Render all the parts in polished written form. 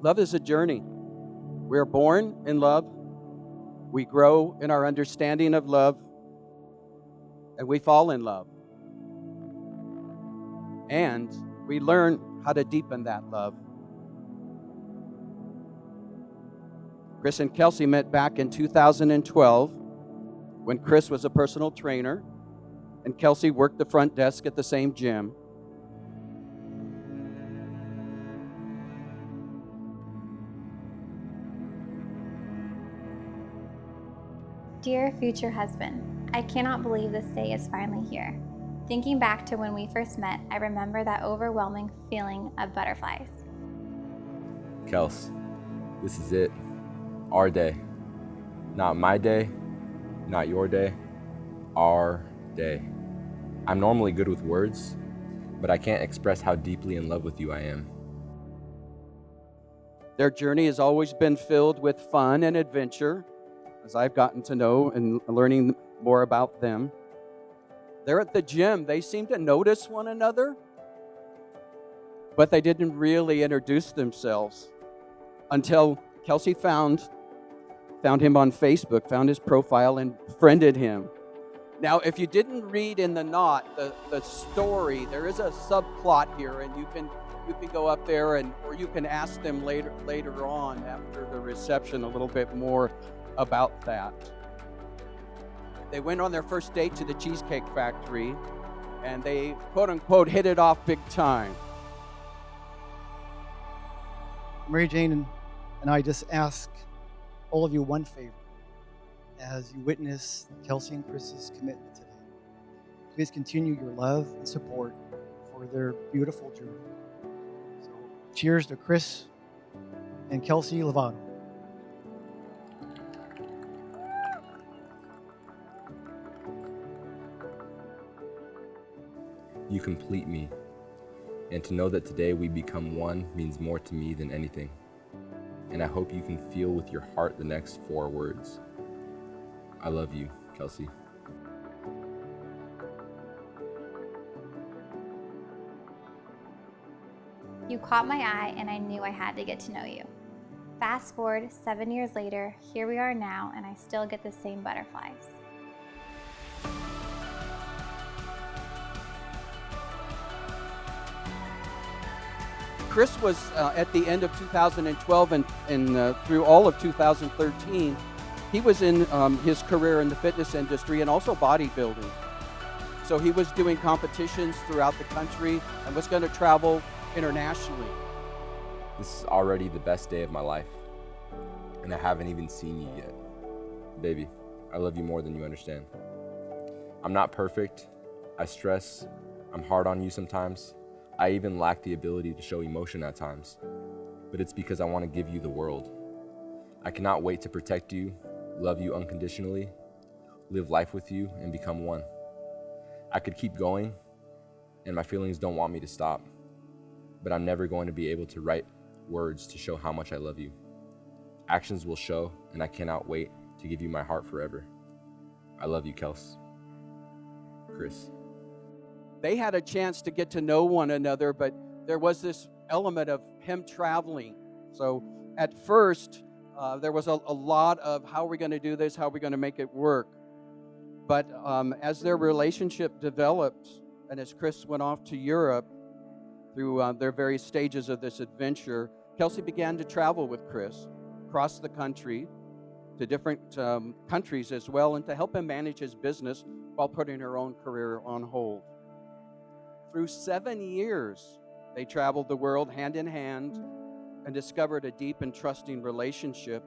Love is a journey. We're born in love. We grow in our understanding of love, and we fall in love. And we learn how to deepen that love. Chris and Kelsie met back in 2012 when Chris was a personal trainer and Kelsie worked the front desk at the same gym. Dear future husband, I cannot believe this day is finally here. Thinking back to when we first met, I remember that overwhelming feeling of butterflies. Kels, this is it. Our day. Not my day, not your day, our day. I'm normally good with words, but I can't express how deeply in love with you I am. Their journey has always been filled with fun and adventure, as I've gotten to know and learning more about them. They're at the gym. They seem to notice one another, but they didn't really introduce themselves until Kelsie found him on Facebook, found his profile, and friended him. Now, if you didn't read in the knot the story, there is a subplot here, and you can go up there or you can ask them later on after the reception a little bit more about that. They went on their first date to the Cheesecake Factory, and they quote unquote hit it off big time. Mary Jane and I just ask all of you one favor as you witness Kelsie and Chris's commitment today. Please continue your love and support for their beautiful journey. So, cheers to Chris and Kelsie Lovato. You complete me, and to know that today we become one means more to me than anything. And I hope you can feel with your heart the next 4 words. I love you, Kelsie. You caught my eye, and I knew I had to get to know you. Fast forward 7 years later, here we are now, and I still get the same butterflies. Chris was at the end of 2012 and through all of 2013, he was in his career in the fitness industry and also bodybuilding. So he was doing competitions throughout the country and was going to travel internationally. This is already the best day of my life, and I haven't even seen you yet. Baby, I love you more than you understand. I'm not perfect. I stress. I'm hard on you sometimes. I even lack the ability to show emotion at times, but it's because I want to give you the world. I cannot wait to protect you, love you unconditionally, live life with you, and become one. I could keep going, and my feelings don't want me to stop, but I'm never going to be able to write words to show how much I love you. Actions will show, and I cannot wait to give you my heart forever. I love you, Kels. Chris. They had a chance to get to know one another, but there was this element of him traveling. So at first, there was a lot of how are we going to do this, how are we going to make it work. But as their relationship developed, and as Chris went off to Europe through their various stages of this adventure, Kelsie began to travel with Chris across the country to different countries as well, and to help him manage his business while putting her own career on hold. Through 7 years, they traveled the world hand in hand and discovered a deep and trusting relationship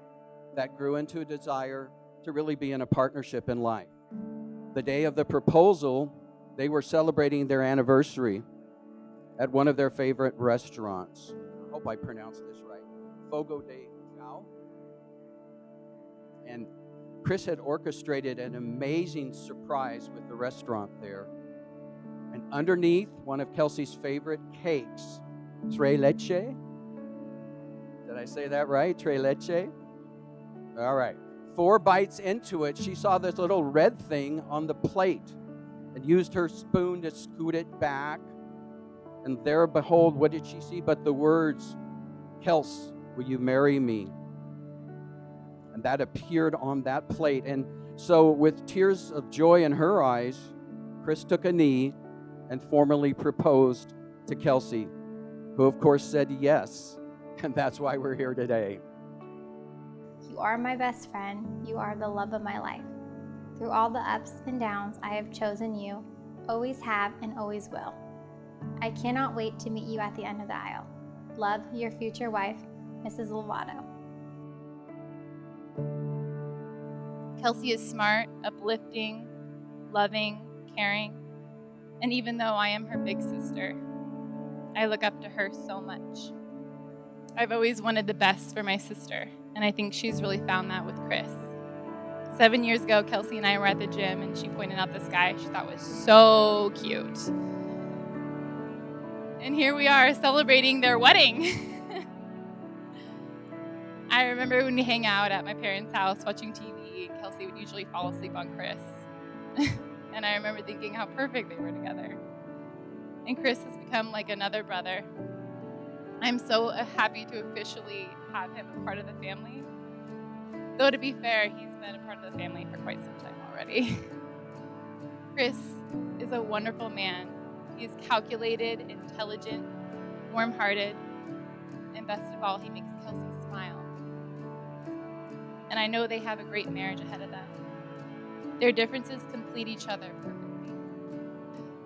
that grew into a desire to really be in a partnership in life. The day of the proposal, they were celebrating their anniversary at one of their favorite restaurants. I hope I pronounced this right. Fogo de Chao. And Chris had orchestrated an amazing surprise with the restaurant there. And underneath one of Kelsie's favorite cakes, tres leche. Did I say that right? Tres leche? All right. 4 bites into it, she saw this little red thing on the plate and used her spoon to scoot it back. And there, behold, what did she see but the words, Kels, Will you marry me? And that appeared on that plate. And so, with tears of joy in her eyes, Chris took a knee and formally proposed to Kelsie, who of course said yes. And that's why we're here today. You are my best friend. You are the love of my life. Through all the ups and downs, I have chosen you, always have and always will. I cannot wait to meet you at the end of the aisle. Love, your future wife, Mrs. Lovato. Kelsie is smart, uplifting, loving, caring, and even though I am her big sister, I look up to her so much. I've always wanted the best for my sister, and I think she's really found that with Chris. 7 years ago, Kelsie and I were at the gym, and she pointed out this guy she thought was so cute. And here we are celebrating their wedding. I remember when we hang out at my parents' house watching TV, and Kelsie would usually fall asleep on Chris. And I remember thinking how perfect they were together. And Chris has become like another brother. I'm so happy to officially have him a part of the family. Though to be fair, he's been a part of the family for quite some time already. Chris is a wonderful man. He is calculated, intelligent, warm-hearted, and best of all, he makes Kelsie smile. And I know they have a great marriage ahead of them. Their differences complete each other perfectly.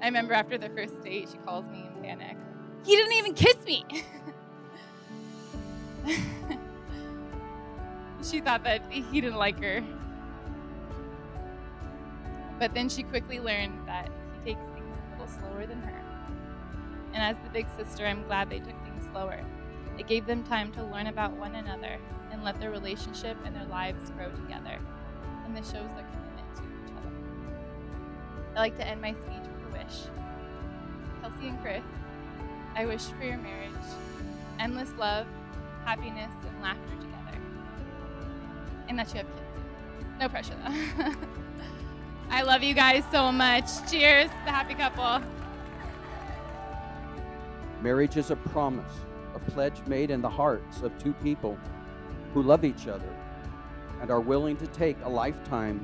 I remember after the first date, she calls me in panic. He didn't even kiss me! She thought that he didn't like her. But then she quickly learned that he takes things a little slower than her. And as the big sister, I'm glad they took things slower. It gave them time to learn about one another and let their relationship and their lives grow together. And this shows their commitment to each other. I like to end my speech with a wish. Kelsie and Chris, I wish for your marriage endless love, happiness, and laughter together. And that you have kids. No pressure though. I love you guys so much. Cheers, the happy couple. Marriage is a promise, a pledge made in the hearts of two people who love each other and are willing to take a lifetime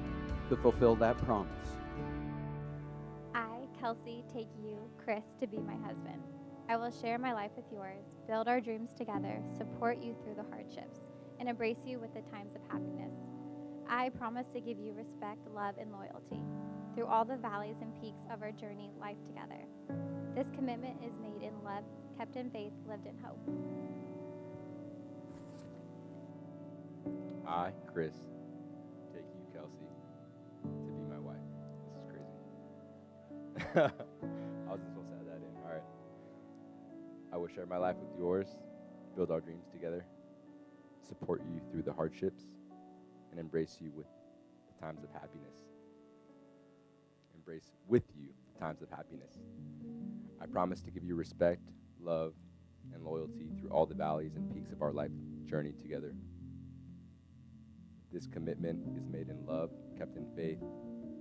to fulfill that promise. I, Kelsie, take you, Chris, to be my husband. I will share my life with yours, build our dreams together, support you through the hardships, and embrace you with the times of happiness. I promise to give you respect, love, and loyalty through all the valleys and peaks of our journey life together. This commitment is made in love, kept in faith, lived in hope. I, Chris, take you, Kelsie, to be my wife. This is crazy. I wasn't supposed to add that in. All right. I will share my life with yours, build our dreams together, support you through the hardships, and embrace you with the times of happiness. Embrace with you the times of happiness. I promise to give you respect, love, and loyalty through all the valleys and peaks of our life journey together. This commitment is made in love, kept in faith,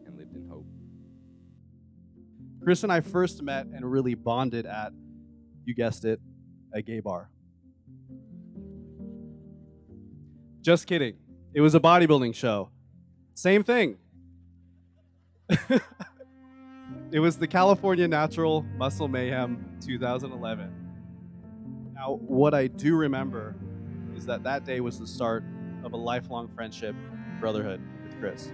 and lived in hope. Chris and I first met and really bonded at, you guessed it, a gay bar. Just kidding. It was a bodybuilding show. Same thing. It was the California Natural Muscle Mayhem 2011. Now, what I do remember is that that day was the start of a lifelong friendship, brotherhood with Chris.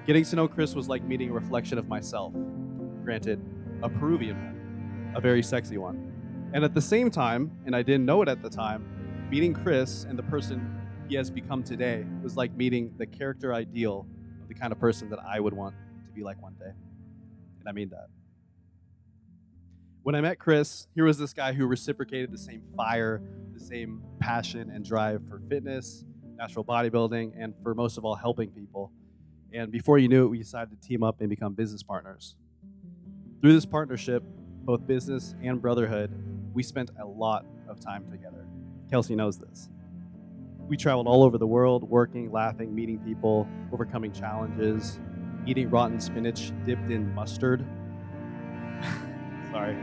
Getting to know Chris was like meeting a reflection of myself. Granted, a Peruvian one, a very sexy one. And at the same time, and I didn't know it at the time, meeting Chris and the person he has become today was like meeting the character ideal of the kind of person that I would want to be like one day. And I mean that. When I met Chris, here was this guy who reciprocated the same fire, the same passion and drive for fitness, natural bodybuilding, and for most of all, helping people. And before you knew it, we decided to team up and become business partners. Through this partnership, both business and brotherhood, we spent a lot of time together. Kelsie knows this. We traveled all over the world, working, laughing, meeting people, overcoming challenges, eating rotten spinach dipped in mustard. Sorry.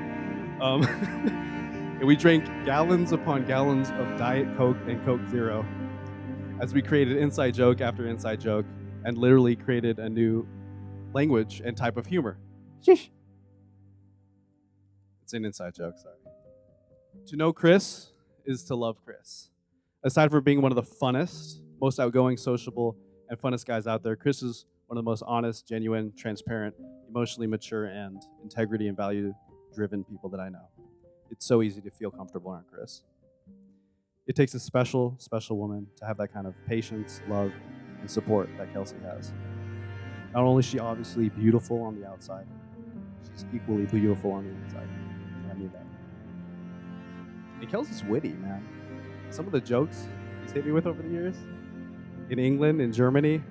And we drank gallons upon gallons of Diet Coke and Coke Zero as we created inside joke after inside joke and literally created a new language and type of humor. Sheesh. It's an inside joke, sorry. To know Chris is to love Chris. Aside from being one of the funnest, most outgoing, sociable, and funnest guys out there, Chris is one of the most honest, genuine, transparent, emotionally mature, and integrity and value-driven people that I know. It's so easy to feel comfortable around Chris. It takes a special, special woman to have that kind of patience, love, and support that Kelsie has. Not only is she obviously beautiful on the outside, she's equally beautiful on the inside. And I mean that. And Kelsie's witty, man. Some of the jokes he's hit me with over the years, in England, in Germany,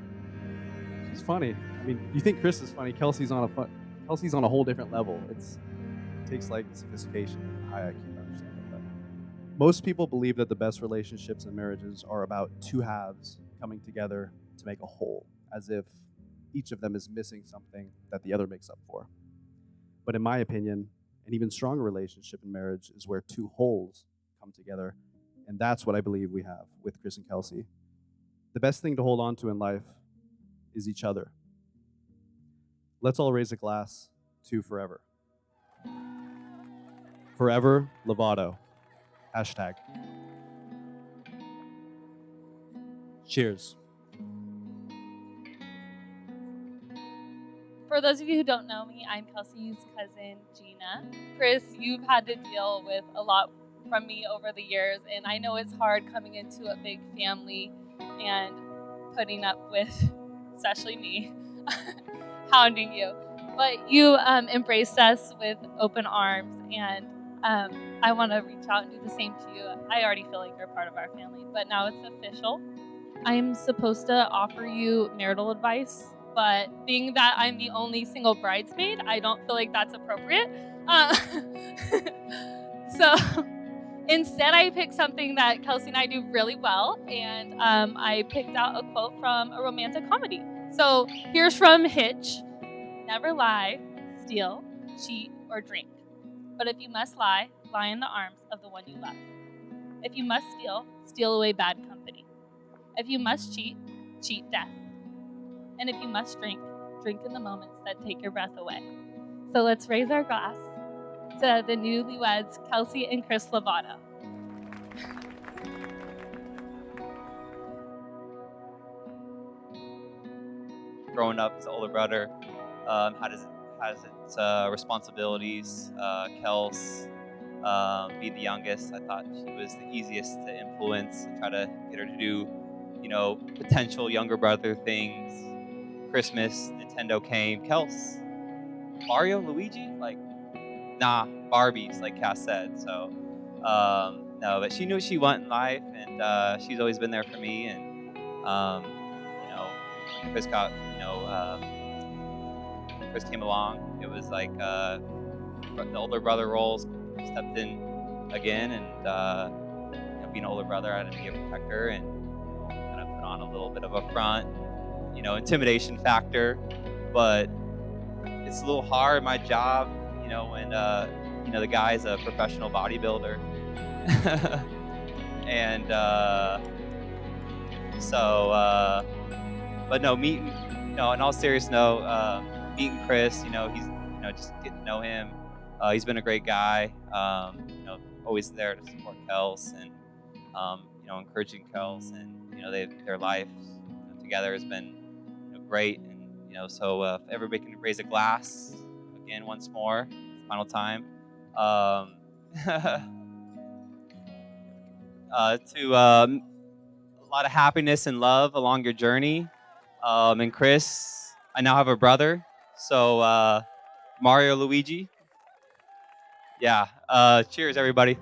she's funny. I mean, you think Chris is funny, Kelsie's on a whole different level. It takes like sophistication and high IQ to understand it. But most people believe that the best relationships and marriages are about two halves coming together to make a whole, as if each of them is missing something that the other makes up for. But in my opinion, an even stronger relationship in marriage is where two wholes come together, and that's what I believe we have with Chris and Kelsie. The best thing to hold on to in life is each other. Let's all raise a glass to forever. Forever Lovato. Hashtag. Cheers. For those of you who don't know me, I'm Kelsie's cousin, Gina. Chris, you've had to deal with a lot from me over the years, and I know it's hard coming into a big family and putting up with, especially me, hounding you. But you embraced us with open arms, and I want to reach out and do the same to you. I already feel like you're part of our family, but now it's official. I'm supposed to offer you marital advice, but being that I'm the only single bridesmaid, I don't feel like that's appropriate. So instead, I picked something that Kelsie and I do really well, and I picked out a quote from a romantic comedy. So here's from Hitch. Never lie, steal, cheat, or drink. But if you must lie, lie in the arms of the one you love. If you must steal, steal away bad company. If you must cheat, cheat death. And if you must drink, drink in the moments that take your breath away. So let's raise our glass to the newlyweds, Kelsie and Chris Lovato. Growing up as an older brother, has its responsibilities. Kels, being the youngest, I thought she was the easiest to influence and try to get her to do, potential younger brother things. Christmas, Nintendo came. Kels, Mario, Luigi, nah, Barbies, like Cass said. So, no, but she knew what she wanted in life, and she's always been there for me. And when Chris got, Chris came along, it was like the older brother roles stepped in again, and being an older brother, I had to be a protector and kind of put on a little bit of a front, intimidation factor. But it's a little hard, my job, when the guy's a professional bodybuilder. And but no, meeting, in all seriousness, meeting Chris, he's, just getting to know him. He's been a great guy, always there to support Kels and, encouraging Kels, and, their life together has been great. And, so if everybody can raise a glass again once more, final time, to a lot of happiness and love along your journey. And Chris, I now have a brother, so Mario, Luigi. Yeah, cheers, everybody.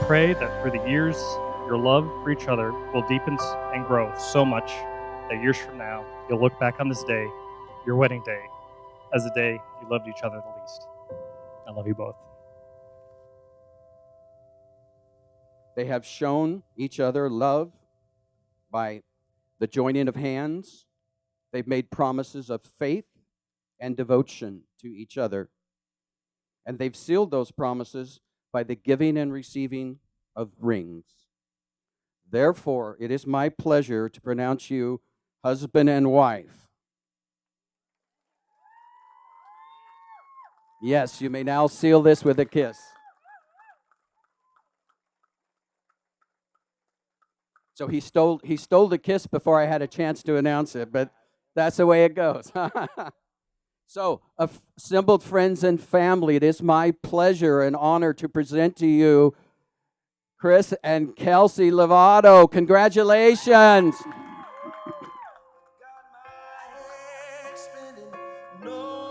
pray that through the years, your love for each other will deepen and grow so much that years from now, you'll look back on this day, your wedding day, as the day you loved each other the least. I love you both. They have shown each other love by the joining of hands. They've made promises of faith and devotion to each other. And they've sealed those promises by the giving and receiving of rings. Therefore, it is my pleasure to pronounce you husband and wife. Yes, you may now seal this with a kiss. So he stole the kiss before I had a chance to announce it, but that's the way it goes. So, assembled friends and family, it is my pleasure and honor to present to you Chris and Kelsie Lovato. Congratulations. Got my head spinning, no